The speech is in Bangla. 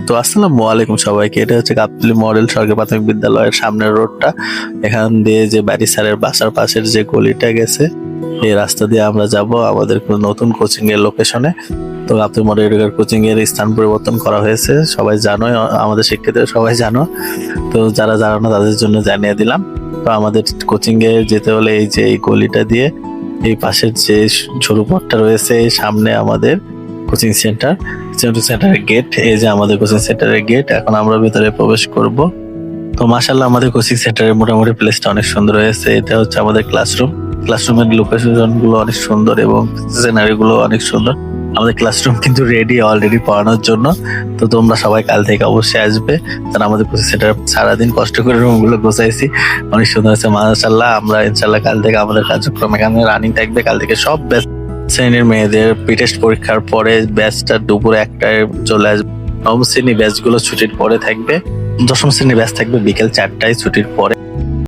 তো আসসালামু আলাইকুম সবাইকে। এটা হচ্ছে গাবতলী মডেল সরকারি প্রাথমিক বিদ্যালয়ের সামনের রোডটা। এখান দিয়ে যে বাড়ি স্যারের বাসার পাশের যে গলিটা গেছে, এই রাস্তা দিয়ে আমরা যাব আমাদের কোনো নতুন কোচিং এর লোকেশনে। তো গাবতলী মডেল কোচিং এর স্থান পরিবর্তন করা হয়েছে, সবাই জানো, আমাদের শিক্ষিতরা সবাই জানো। তো যারা জানো না তাদের জন্য জানিয়ে দিলাম। তো আমাদের কোচিং এ যেতে হলে এই যে এই গলিটা দিয়ে, এই পাশের যে সরু পথটা রয়েছে, এই সামনে আমাদের কোচিং সেন্টারের গেট। এই যে আমাদের কোচিং সেন্টারের গেট। এখন আমরা ভিতরে প্রবেশ করব। তো মাশাআল্লাহ আমাদের কোচিং সেন্টারের মোটামুটি প্লেসটা অনেক সুন্দর হয়েছে। এটা হচ্ছে আমাদের ক্লাসরুমের লোকেশন গুলো অনেক সুন্দর এবং সিনারি গুলো অনেক সুন্দর। আমাদের ক্লাসরুম কিন্তু রেডি অলরেডি পড়ানোর জন্য। তো তোমরা সবাই কাল থেকে অবশ্যই আসবে, কারণ আমাদের কোচিং সেন্টার সারাদিন কষ্ট করে রুম গুলো গোছাইছি, অনেক সুন্দর হয়েছে মাশাআল্লাহ। আমরা ইনশাআল্লাহ কাল থেকে আমাদের কার্যক্রম এখানে রানিং থাকবে। কাল থেকে সব শ্রেণীর মেয়েদের প্রি-টেস্ট পরীক্ষার পরে ব্যাচটা দুপুরে 1টায় চলে আসবে। নবম শ্রেণী ব্যাচ গুলো ছুটির পরে থাকবে, দশম শ্রেণী ব্যাচ থাকবে বিকেল 4টায় ছুটির পরে।